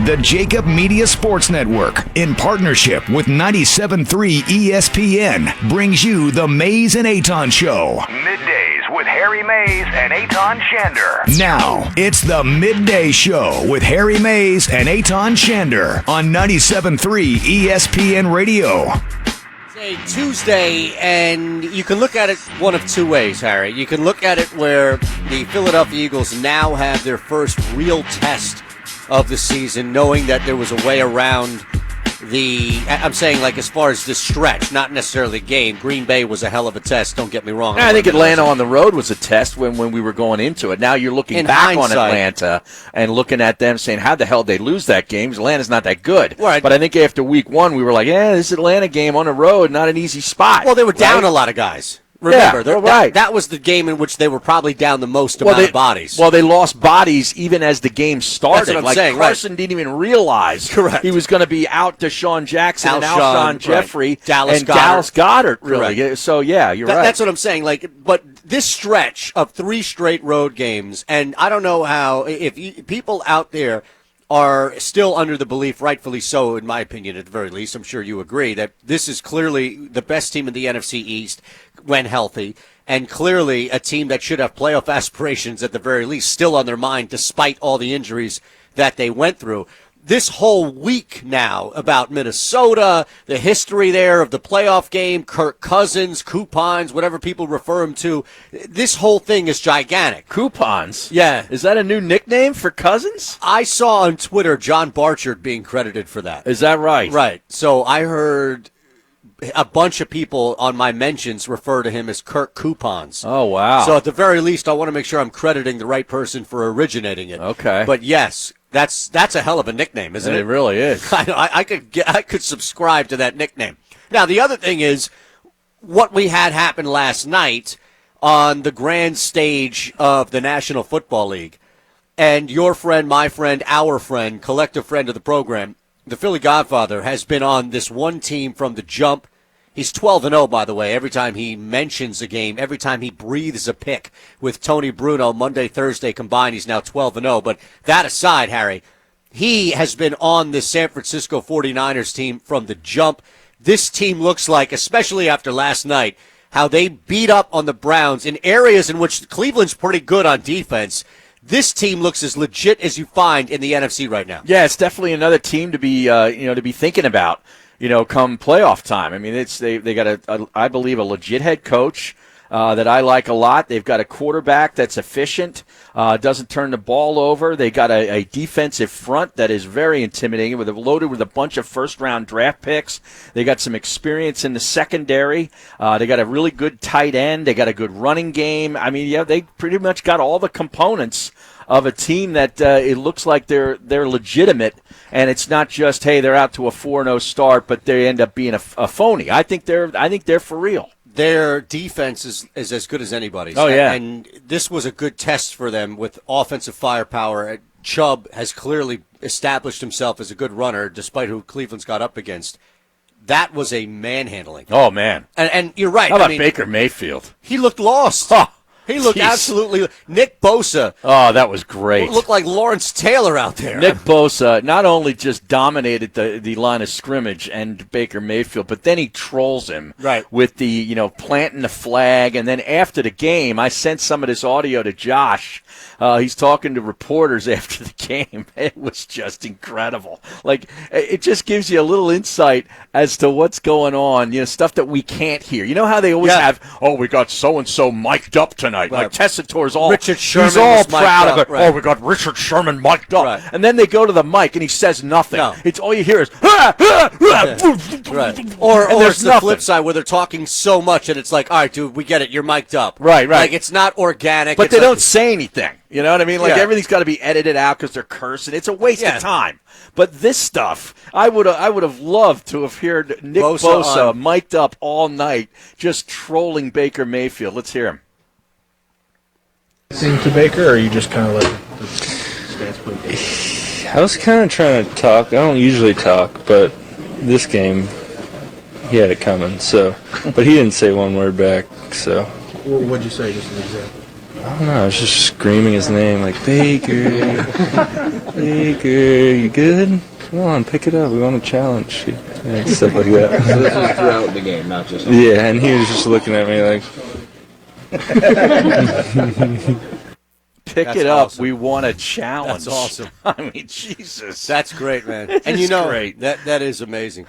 The Jacob Media Sports Network, in partnership with 97.3 ESPN, brings you the Mays and Eytan Show. Middays with Harry Mays and Eytan Shander. Now, it's the Midday Show with Harry Mays and Eytan Shander on 97.3 ESPN Radio. It's a Tuesday, and you can look at it one of two ways, Harry. You can look at it where the Philadelphia Eagles now have their first real test of the season, knowing that there was a way around I'm saying, like, as far as the stretch, not necessarily the game. Green Bay was a hell of a test, don't get me wrong. I think Atlanta on the road was a test when we were going into it. Now you're looking back on Atlanta and looking at them saying, how the hell did they lose that game? Atlanta's not that good. Right. But I think after week one, we were like, this Atlanta game on the road, not an easy spot. Well, they were down a lot of guys. Remember, right. That was the game in which they were probably down the most amount of bodies. Well, they lost bodies even as the game started. That's what I'm saying. Carson didn't even realize he was going to be out Deshaun Jackson and Alshon Jeffrey and Dallas Goedert. Really. Correct. So, yeah, you're right. That's what I'm saying. But this stretch of 3 straight road games, and I don't know how, if people out there are still under the belief, rightfully so, in my opinion, at the very least, I'm sure you agree, that this is clearly the best team in the NFC East when healthy, and clearly a team that should have playoff aspirations at the very least still on their mind despite all the injuries that they went through. This whole week now about Minnesota, the history there of the playoff game, Kirk Cousins, coupons, whatever people refer him to, this whole thing is gigantic. Coupons? Yeah. Is that a new nickname for Cousins? I saw on Twitter John Barchard being credited for that. Is that right? Right. So I heard a bunch of people on my mentions refer to him as Kirk Coupons. Oh, wow. So at the very least, I want to make sure I'm crediting the right person for originating it. Okay. But yes, that's a hell of a nickname, isn't it? It really is. I could subscribe to that nickname. Now, the other thing is what we had happen last night on the grand stage of the National Football League. And your friend, my friend, our friend, collective friend of the program, the Philly Godfather, has been on this one team from the jump. He's 12-0, by the way, every time he mentions a game, every time he breathes a pick with Tony Bruno, Monday, Thursday combined, he's now 12-0. But that aside, Harry, he has been on the San Francisco 49ers team from the jump. This team looks like, especially after last night, how they beat up on the Browns in areas in which Cleveland's pretty good on defense. This team looks as legit as you find in the NFC right now. Yeah, it's definitely another team to be thinking about, come playoff time. I mean, they got I believe a legit head coach that I like a lot. They've got a quarterback that's efficient, doesn't turn the ball over. They got a defensive front that is very intimidating, loaded with a bunch of first-round draft picks. They got some experience in the secondary. They got a really good tight end. They got a good running game. I mean, yeah, they pretty much got all the components of a team that it looks like they're legitimate, and it's not just, hey, they're out to a 4-0 start, but they end up being a phony. I think they're for real. Their defense is as good as anybody's. Oh, yeah. And this was a good test for them with offensive firepower. Chubb has clearly established himself as a good runner, despite who Cleveland's got up against. That was a manhandling. Oh, man. And you're right. How about Baker Mayfield? He looked lost. Huh. He looked absolutely – Nick Bosa. Oh, that was great. Looked like Lawrence Taylor out there. Nick Bosa not only just dominated the line of scrimmage and Baker Mayfield, but then he trolls him with the, planting the flag. And then after the game, I sent some of this audio to Josh. He's talking to reporters after the game. It was just incredible. Like, it just gives you a little insight as to what's going on, stuff that we can't hear. You know how they always have, we got so-and-so mic'd up tonight. Right. Like Tessitore's Richard Sherman he's all proud of it. Right. Oh, we got Richard Sherman mic'd up. Right. And then they go to the mic and he says nothing. No. It's all you hear is, Right. Or there's the flip side where they're talking so much and it's like, all right, dude, we get it. You're mic'd up. Right. Like, it's not organic. But they don't say anything. You know what I mean? Like, everything's got to be edited out because they're cursing. It's a waste of time. But this stuff, I would have loved to have heard Nick Bosa mic'd up all night just trolling Baker Mayfield. Let's hear him. To Baker, or you just kind of let the stats play? I was kind of trying to talk. I don't usually talk, but this game, he had it coming. So, but he didn't say one word back. So, What'd you say? Just an example. I don't know. I was just screaming his name like, Baker, Baker, you good? Come on, pick it up. We want a challenge. Yeah, stuff like that. So this was throughout the game, not just. Yeah, and he was just looking at me like. Pick That's it up. awesome. We want a challenge. That's awesome. I mean, Jesus. That's great, man. And is you know, great. that is amazing.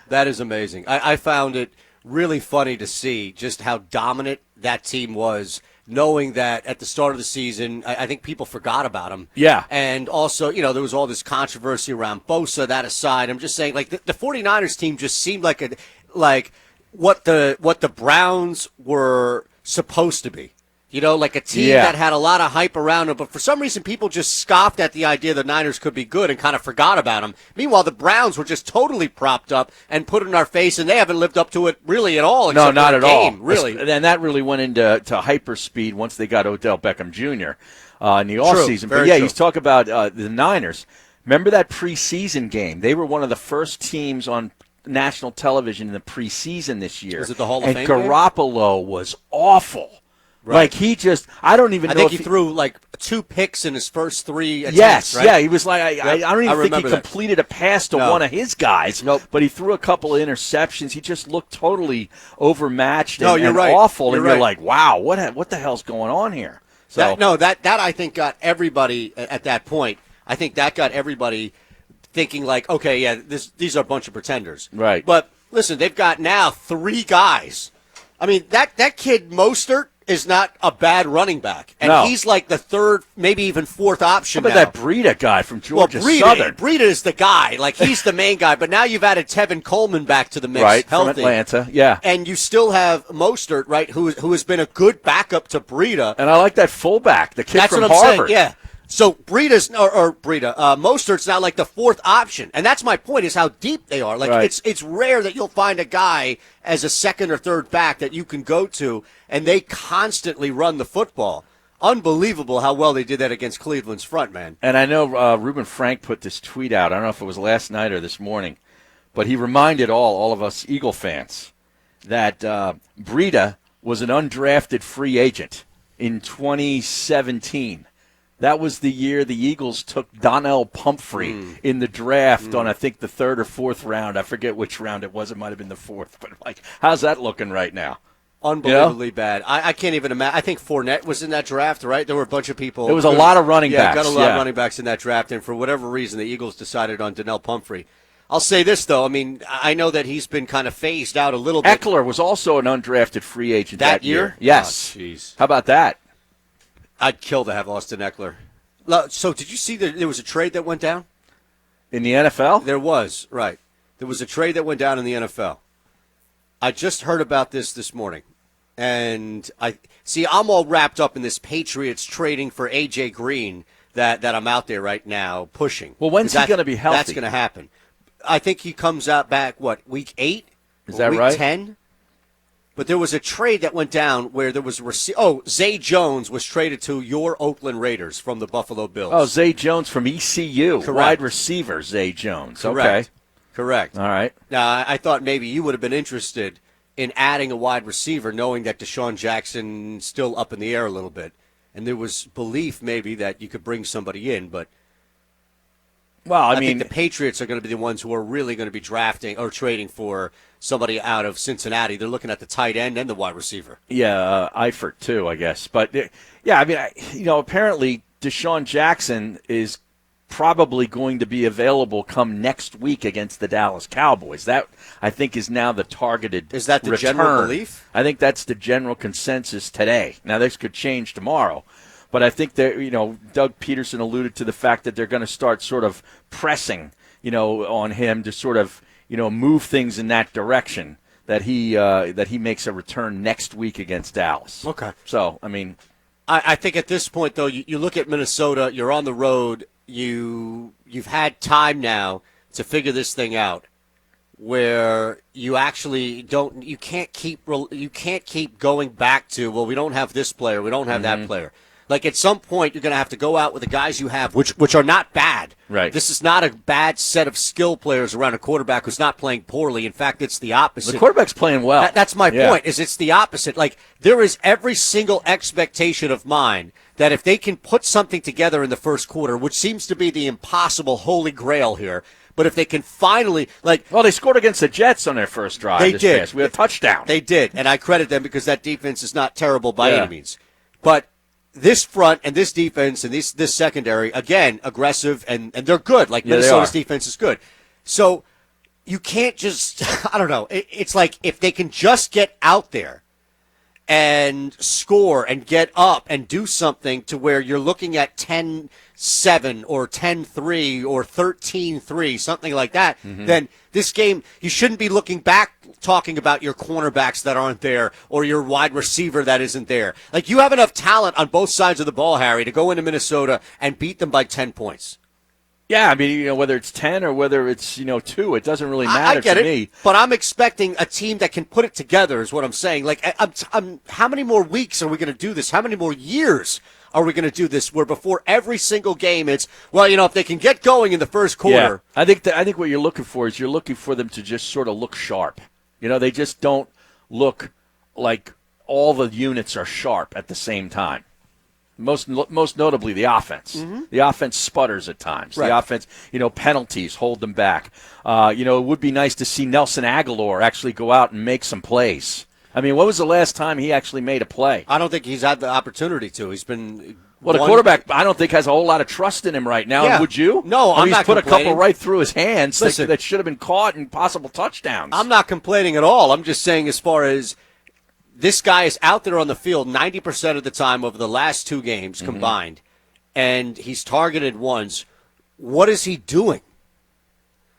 That is amazing. I found it really funny to see just how dominant that team was, knowing that at the start of the season, I think people forgot about him. Yeah. And also, you know, there was all this controversy around Bosa. That aside, I'm just saying, like, the 49ers team just seemed like what the Browns were supposed to be. You know, like a team that had a lot of hype around them, but for some reason people just scoffed at the idea the Niners could be good and kind of forgot about them. Meanwhile, the Browns were just totally propped up and put in our face, and they haven't lived up to it really at all. No, not at all. Really. And that really went into hyperspeed once they got Odell Beckham Jr. In the offseason. But yeah, true. you talk about the Niners. Remember that preseason game? They were one of the first teams on national television in the preseason this year. Was it the Hall of and Fame game? Garoppolo was awful. Right. Like he just, I don't even I know think if he threw like 2 picks in his first 3 attempts, Yes, right? yeah, he was like, I don't even think he remember that. completed a pass to one of his guys. Nope. But he threw a couple of interceptions. He just looked totally overmatched No, and, you're and right. awful. You're and right. you're like, wow, what the hell's going on here? So That I think got everybody at that point. I think that got everybody thinking like, okay, yeah, these are a bunch of pretenders. Right. But listen, they've got now 3 guys. I mean, that kid Mostert is not a bad running back. And No. he's like the 3rd, maybe even 4th option how about now. that Breida guy from Georgia Breida, Southern? Breida is the guy. Like, he's the main guy. But now you've added Tevin Coleman back to the mix. Right, from healthy. Atlanta, yeah. And you still have Mostert, right, who has been a good backup to Breida. And I like that fullback, the kid That's from what I'm Harvard. saying, yeah. So Mostert's now like the 4th option, and that's my point: is how deep they are. Like Right. it's rare that you'll find a guy as a 2nd or 3rd back that you can go to, and they constantly run the football. Unbelievable how well they did that against Cleveland's front, man. And I know Reuben Frank put this tweet out. I don't know if it was last night or this morning, but he reminded all of us Eagle fans that Breida was an undrafted free agent in 2017. That was the year the Eagles took Donnell Pumphrey in the draft on, I think, the 3rd or 4th round. I forget which round it was. It might have been the 4th. But, like, how's that looking right now? Unbelievably bad. I can't even imagine. I think Fournette was in that draft, right? There were a bunch of people. There was a lot of running backs. Yeah, got a lot of running backs in that draft, and for whatever reason, the Eagles decided on Donnell Pumphrey. I'll say this, though. I mean, I know that he's been kind of phased out a little bit. Eckler was also an undrafted free agent that year? Yes. Oh, jeez. How about that? I'd kill to have Austin Eckler. So did you see that there was a trade that went down? In the NFL? There was, right. There was a trade that went down in the NFL. I just heard about this morning. And I'm all wrapped up in this Patriots trading for A.J. Green that I'm out there right now pushing. Well, when's he going to be healthy? That's going to happen. I think he comes out back, week 8? Is that week right? 10? But there was a trade that went down where there was Zay Jones was traded to your Oakland Raiders from the Buffalo Bills. Oh, Zay Jones from ECU. Correct. Wide receiver, Zay Jones. Correct. Okay. Correct. All right. Now, I thought maybe you would have been interested in adding a wide receiver, knowing that Deshaun Jackson's still up in the air a little bit. And there was belief maybe that you could bring somebody in, but Well, I think mean, the Patriots are going to be the ones who are really going to be drafting or trading for somebody out of Cincinnati. They're looking at the tight end and the wide receiver. yeah, Eifert too, I guess. But yeah, I mean, apparently Deshaun Jackson is probably going to be available come next week against the Dallas Cowboys. That, I think, is now the targeted Is that the return. general belief? I think that's the general consensus today. Now, this could change tomorrow. But I think that, Doug Peterson alluded to the fact that they're going to start sort of pressing, on him to sort of, move things in that direction, that he makes a return next week against Dallas. Okay. So, I mean, I think at this point, though, you look at Minnesota, you're on the road, you've had time now to figure this thing out, where you actually you can't keep going back to, well, we don't have this player, we don't have that player. Like, at some point, you're going to have to go out with the guys you have, which are not bad. Right. This is not a bad set of skill players around a quarterback who's not playing poorly. In fact, it's the opposite. The quarterback's playing well. That's my point, is it's the opposite. Like, there is every single expectation of mine that if they can put something together in the first quarter, which seems to be the impossible holy grail here, but if they can finally, well, they scored against the Jets on their first drive. They did. We had a touchdown. They did, and I credit them because that defense is not terrible by any means. But this front and this defense and this secondary, again, aggressive, and they're good. Like, Minnesota's defense is good. So you can't just, I don't know. It's like if they can just get out there and score and get up and do something to where you're looking at 10-7 or 10-3 or 13-3, something like that, then this game, you shouldn't be looking back talking about your cornerbacks that aren't there or your wide receiver that isn't there. Like, you have enough talent on both sides of the ball, Harry, to go into Minnesota and beat them by 10 points. Yeah, I mean, whether it's 10 or whether it's, 2, it doesn't really matter I get to it, me. But I'm expecting a team that can put it together is what I'm saying. Like, how many more weeks are we going to do this? How many more years are we going to do this where before every single game it's, well, if they can get going in the first quarter. Yeah. I think what you're looking for is you're looking for them to just sort of look sharp. They just don't look like all the units are sharp at the same time. Most notably the offense. Mm-hmm. The offense sputters at times. Right. The offense, penalties hold them back. It would be nice to see Nelson Aguilar actually go out and make some plays. I mean, when was the last time he actually made a play? I don't think he's had the opportunity to. He's been the quarterback, I don't think, has a whole lot of trust in him right now. Yeah. Would you? No, I'm he's not put complaining. A couple right through his hands Listen, that should have been caught in possible touchdowns. I'm not complaining at all. I'm just saying as far as this guy is out there on the field 90% of the time over the last 2 games combined, and he's targeted once. What is he doing?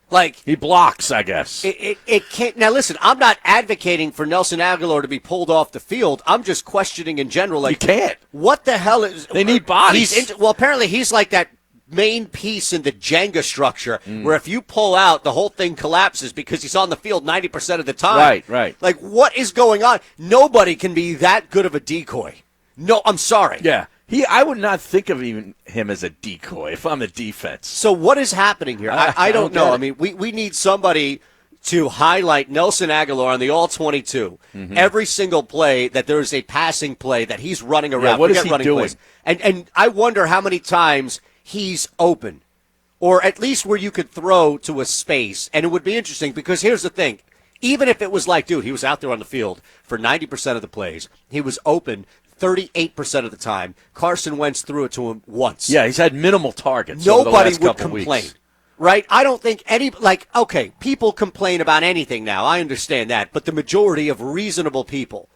Like, he blocks, I guess. It can't. Now, listen, I'm not advocating for Nelson Aguilar to be pulled off the field. I'm just questioning in general. Like, you can't. What the hell is? They need bodies. Well, apparently he's like that main piece in the Jenga structure where if you pull out, the whole thing collapses because he's on the field 90% of the time. Right. Like, what is going on? Nobody can be that good of a decoy. No, I'm sorry. Yeah. I would not think of even him as a decoy if I'm the defense. So what is happening here? I don't know. I mean, we need somebody to highlight Nelson Aguilar on the all-22. Every single play that there is a passing play that he's running around. Yeah, what is he doing? Plays. And I wonder how many times he's open, or at least where you could throw to a space. And it would be interesting because here's the thing. Even if it was like, dude, he was out there on the field for 90% of the plays. He was open 38% of the time. Carson Wentz threw it to him once. Yeah, he's had minimal targets. Nobody would complain, right? I don't think okay, people complain about anything now. I understand that. But the majority of reasonable people,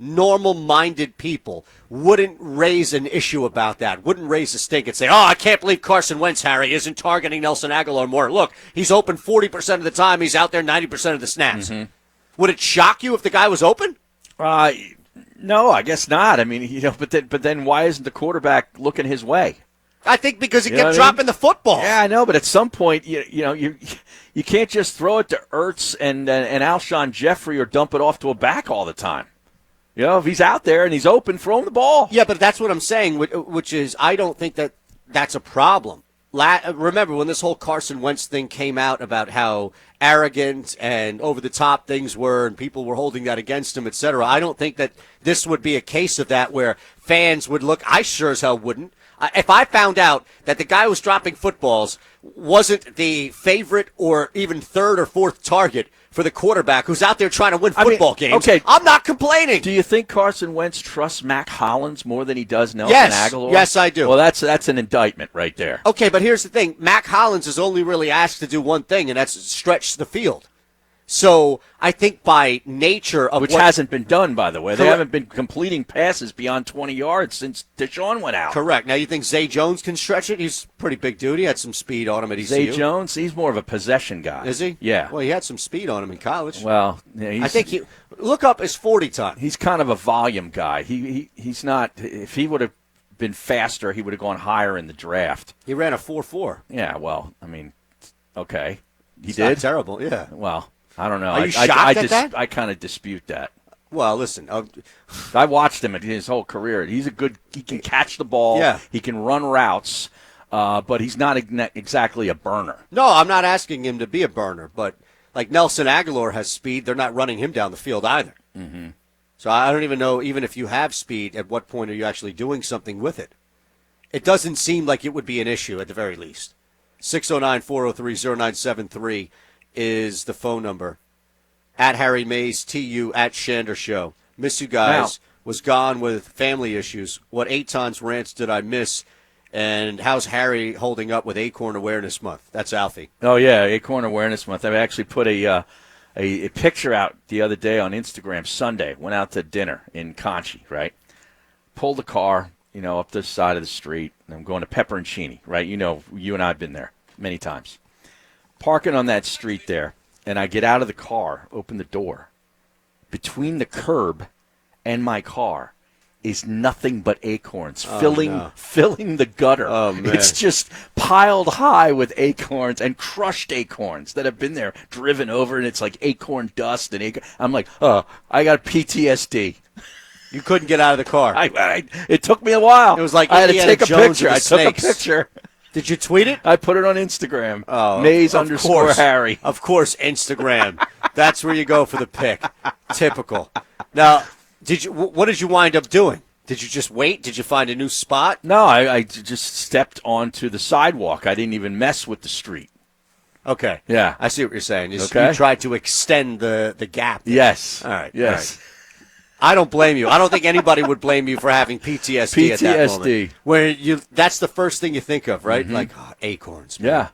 normal-minded people, wouldn't raise an issue about that, wouldn't raise a stink and say, I can't believe Carson Wentz, Harry, isn't targeting Nelson Aguilar more. Look, he's open 40% of the time. He's out there 90% of the snaps. Would it shock you if the guy was open? No, I guess not. I mean, but then why isn't the quarterback looking his way? I think because he kept dropping the football. Yeah, I know, but at some point, you can't just throw it to Ertz and Alshon Jeffrey or dump it off to a back all the time. If he's out there and he's open, throw him the ball. Yeah, but that's what I'm saying, which is I don't think that's a problem. Remember when this whole Carson Wentz thing came out about how arrogant and over-the-top things were and people were holding that against him, etc. I don't think that this would be a case of that where fans would look. I sure as hell wouldn't. If I found out that the guy who was dropping footballs wasn't the favorite or even third or fourth target for the quarterback who's out there trying to win football games, okay, I'm not complaining. Do you think Carson Wentz trusts Mac Hollins more than he does Nelson Aguilar? Yes, I do. Well, that's an indictment right there. Okay, but here's the thing. Mac Hollins is only really asked to do one thing, and that's stretch the field. So I think by nature of which hasn't been done, by the way. They haven't been completing passes beyond 20 yards since Deshaun went out. Correct. Now you think Zay Jones can stretch it? He's a pretty big dude. He had some speed on him at ECU. Zay Jones, he's more of a possession guy. Is he? Yeah. Well, he had some speed on him in college. Well, yeah, I think look up his 40 time. He's kind of a volume guy. He's not. If he would have been faster, he would have gone higher in the draft. He ran a 4.4. Yeah. Well, I mean, okay, he it's did. Not terrible. Yeah. Well. I don't know. Are you shocked at that? I kind of dispute that. Well, listen, I watched him in his whole career. He can catch the ball. Yeah. He can run routes, but he's not exactly a burner. no, I'm not asking him to be a burner, but like Nelson Aguilar has speed. They're not running him down the field either. Mm-hmm. So I don't even know, even if you have speed, at what point are you actually doing something with it? It doesn't seem like it would be an issue at the very least. 609-403-0973 is the phone number. At Harry Mays, TU, at Shander Show. Miss you guys. Was gone with family issues. What Eytan's rants did I miss? And how's Harry holding up with Acorn Awareness Month? That's Alfie. Oh, yeah, Acorn Awareness Month. I actually put a picture out the other day on Instagram Sunday. Went out to dinner in Conchi, right? Pulled the car, up the side of the street. And I'm going to Pepperoncini, right? You and I have been there many times. Parking on that street there. And I get out of the car, open the door. Between the curb and my car is nothing but acorns filling the gutter. Oh, man. It's just piled high with acorns and crushed acorns that have been there, driven over, and it's like acorn dust. I'm like, I got PTSD. You couldn't get out of the car. It took me a while. It was like I had to Indiana take a Jones picture. with I the took a snakes. picture. Did you tweet it? I put it on Instagram. Oh, Mays of _ course. Harry. Of course, Instagram. That's where you go for the pic. Typical. Now, what did you wind up doing? Did you just wait? Did you find a new spot? No, I just stepped onto the sidewalk. I didn't even mess with the street. Okay. Yeah. I see what you're saying. You Okay. tried to extend the gap. Yes. All right. Yes. All right. I don't blame you. I don't think anybody would blame you for having PTSD at that moment. Where that's the first thing you think of, right? Like, acorns. Man. Yeah.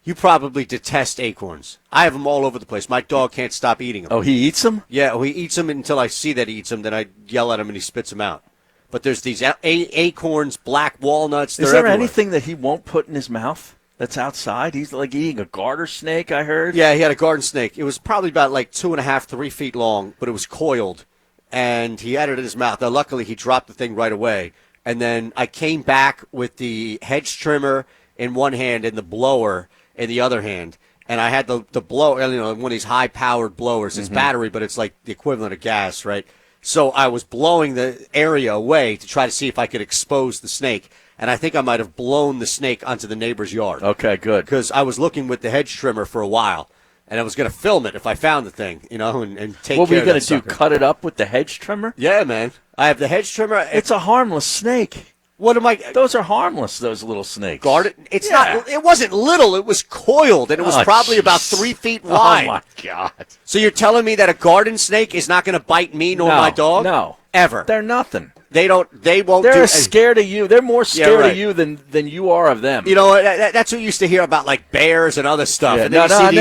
You probably detest acorns. I have them all over the place. My dog can't stop eating them. Oh, he eats them? Yeah, he eats them until I see that he eats them. Then I yell at him and he spits them out. But there's these acorns, black walnuts. Is they're there everywhere. anything that he won't put in his mouth that's outside? He's like eating a garter snake, I heard. Yeah, he had a garden snake. It was probably about like 2.5, 3 feet long, but it was coiled. And he had it in his mouth. Now, luckily, he dropped the thing right away. And then I came back with the hedge trimmer in one hand and the blower in the other hand. And I had the blower, one of these high-powered blowers. It's battery, but it's like the equivalent of gas, right? So I was blowing the area away to try to see if I could expose the snake. And I think I might have blown the snake onto the neighbor's yard. Okay, good. Because I was looking with the hedge trimmer for a while. And I was going to film it if I found the thing, and take care of it. What were you going to do, cut it up with the hedge trimmer? Yeah, man. I have the hedge trimmer. It's a harmless snake. What am I? Those are harmless, those little snakes. Guard it. It's Yeah. not. It wasn't little. It was coiled, and it was probably about jeez. 3 feet wide. Oh, my God. So you're telling me that a garden snake is not going to bite me nor my dog? No. Ever. They're nothing. They won't. They're scared of you. They're more scared right. of you than you are of them. That's what you used to hear about, like bears and other stuff. Yeah, And then I you see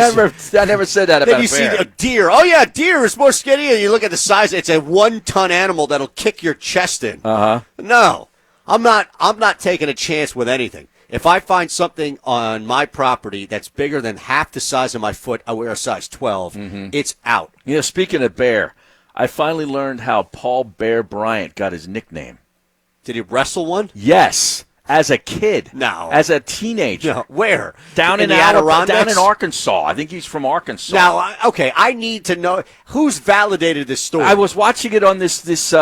never said that Then about you a see bear. a deer. Oh, yeah, deer is more scary. And you look at the size. It's a 1-ton animal that'll kick your chest in. No, I'm not taking a chance with anything. If I find something on my property that's bigger than half the size of my foot, I wear a size 12. It's out. Speaking of bear, I finally learned how Paul Bear Bryant got his nickname. Did he wrestle one? Yes, as a kid. No. As a teenager. No. Where? Down in the Adirondacks? Adirondacks? Down in Arkansas. I think he's from Arkansas. Now, okay, I need to know who's validated this story. I was watching it on this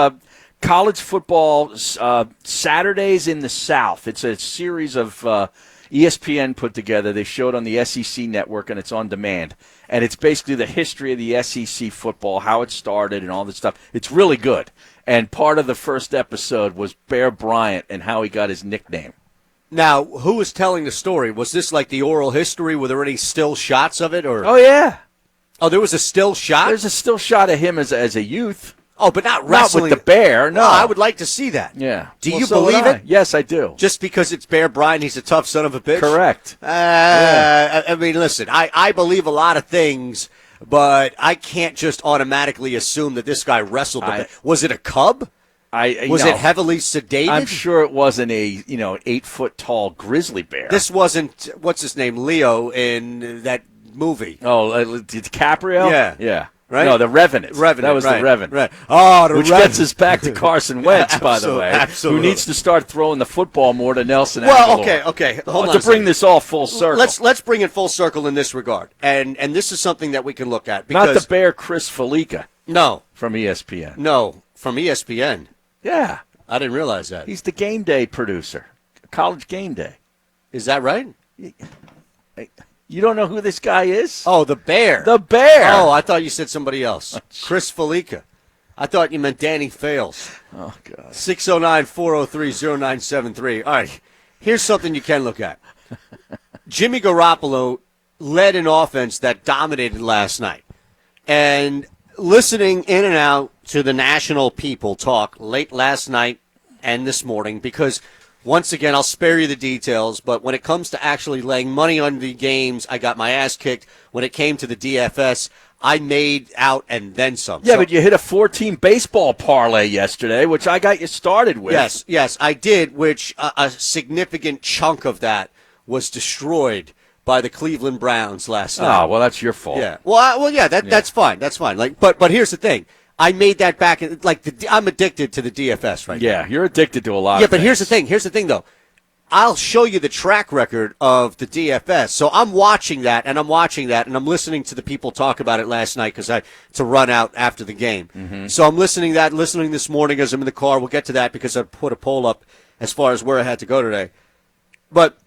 college football Saturdays in the South. It's a series of ESPN put together. They show it on the SEC network, and it's on demand. And it's basically the history of the SEC football, how it started, and all this stuff. It's really good. And part of the first episode was Bear Bryant and how he got his nickname. Now, who was telling the story? Was this like the oral history? Were there any still shots of it? Or Oh, yeah. Oh, there was a still shot? There's a still shot of him as a youth. Oh, but not Not wrestling. with the bear, no. Oh, I would like to see that. Yeah. Do Well, you so would believe I. it? Yes, I do. Just because it's Bear Bryant, he's a tough son of a bitch? Correct. I mean, listen, I believe a lot of things, but I can't just automatically assume that this guy wrestled. Was it a cub? Was it heavily sedated? I'm sure it wasn't a 8-foot tall grizzly bear. This wasn't, what's his name, Leo in that movie. Oh, DiCaprio? Yeah. Right? No, the Revenant. That was right, the Revenant. Right. Oh, the Which Revenant. gets us back to Carson Wentz, by the way, absolutely. who needs to start throwing the football more to Nelson Well, Aguilar. okay. Hold on. To bring this all full circle. Let's bring it full circle in this regard, and this is something that we can look at. Not Because the bear Chris Felica. No. from ESPN. No, from ESPN. Yeah. I didn't realize that. He's the game day producer. College Game Day. Is that right? You don't know who this guy is? Oh, the Bear. The Bear. Oh, I thought you said somebody else. Chris Felica. I thought you meant Danny Fales. Oh, God. 609-403-0973. All right, here's something you can look at. Jimmy Garoppolo led an offense that dominated last night. And listening in and out to the national people talk late last night and this morning, because once again, I'll spare you the details, but when it comes to actually laying money on the games, I got my ass kicked. When it came to the DFS, I made out and then some. Yeah, but you hit a 4-team baseball parlay yesterday, which I got you started with. Yes, I did, which a significant chunk of that was destroyed by the Cleveland Browns last night. Oh, well, that's your fault. Yeah. That's fine. That's fine. But here's the thing. I made that back. I'm addicted to the DFS right now. Yeah, you're addicted to a lot of Yeah, but things. here's the thing, though. I'll show you the track record of the DFS. So I'm watching that, and I'm listening to the people talk about it last night because to run out after the game. Mm-hmm. So I'm listening this morning as I'm in the car. We'll get to that because I put a poll up as far as where I had to go today. But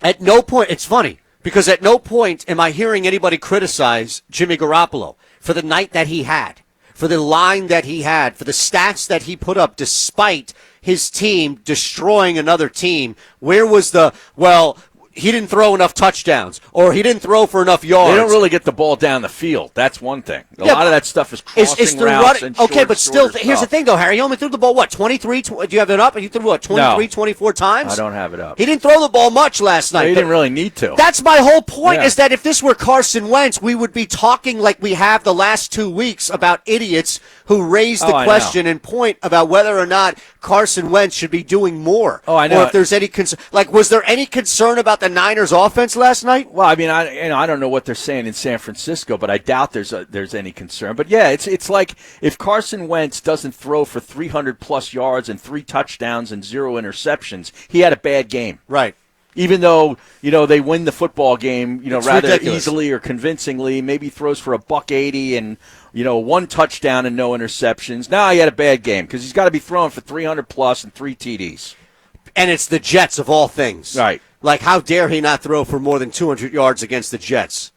at no point, it's funny, because at no point am I hearing anybody criticize Jimmy Garoppolo for the night that he had, for the line that he had, for the stats that he put up despite his team destroying another team. Where was he didn't throw enough touchdowns, or he didn't throw for enough yards. They don't really get the ball down the field. That's one thing. A lot of that stuff is crossing routes and okay, but still, here's the thing, though, Harry. He only threw the ball, 23? Do you have it up? You threw, 23, 24 times? I don't have it up. He didn't throw the ball much last night. He didn't really need to. That's my whole point, is that if this were Carson Wentz, we would be talking like we have the last 2 weeks about idiots who raise the question and point about whether or not Carson Wentz should be doing more. Oh, I know. Or if there's any concern. Was there any concern about the Niners' offense last night? Well, I mean, I don't know what they're saying in San Francisco, but I doubt there's any concern. But yeah, it's like if Carson Wentz doesn't throw for 300+ yards and 3 touchdowns and 0 interceptions, he had a bad game. Right. Even though, they win the football game, It's rather ridiculous. easily or convincingly, maybe throws for $180 and, 1 touchdown and no interceptions. Now he had a bad game because he's got to be throwing for 300+ and 3 TDs. And it's the Jets of all things. Right. How dare he not throw for more than 200 yards against the Jets?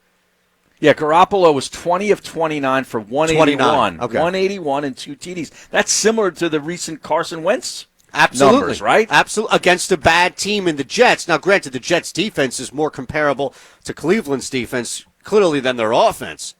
Yeah, Garoppolo was 20 of 29 for 181. 29, okay. 181 and 2 TDs. That's similar to the recent Carson Wentz Absolutely. numbers, right? Absolutely. Against a bad team in the Jets. Now, granted, the Jets' defense is more comparable to Cleveland's defense, clearly, than their offense.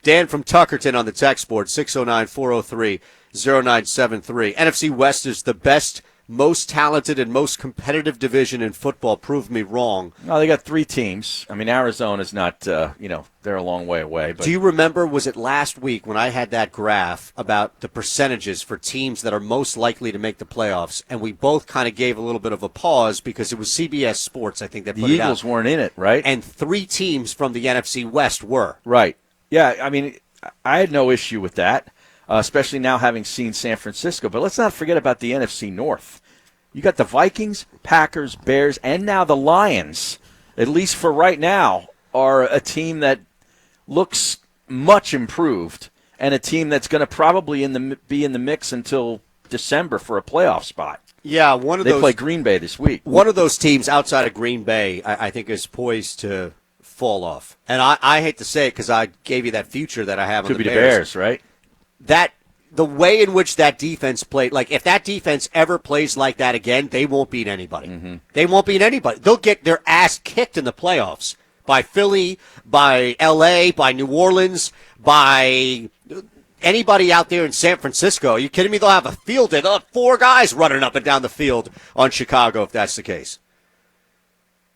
Dan from Tuckerton on the text board, 609-403-0973. NFC West is the best, most talented, and most competitive division in football. Prove me wrong. No, they got 3 teams. I mean, Arizona's not, they're a long way away. But Do you remember, was it last week when I had that graph about the percentages for teams that are most likely to make the playoffs, and we both kind of gave a little bit of a pause because it was CBS Sports, I think, that the put it out. Eagles weren't in it, right? And 3 teams from the NFC West were. Right. Yeah, I mean, I had no issue with that, especially now having seen San Francisco. But let's not forget about the NFC North. You got the Vikings, Packers, Bears, and now the Lions, at least for right now, are a team that looks much improved and a team that's going to probably be in the mix until December for a playoff spot. Yeah, They play Green Bay this week. One of those teams outside of Green Bay, I think, is poised to fall off. And I hate to say it because I gave you that future that I have on Could the be Bears. the Bears, right? The way in which that defense played, if that defense ever plays like that again, they won't beat anybody. Mm-hmm. They won't beat anybody. They'll get their ass kicked in the playoffs by Philly, by L.A., by New Orleans, by anybody out there in San Francisco. Are you kidding me? They'll have a field. They'll have 4 guys running up and down the field on Chicago if that's the case.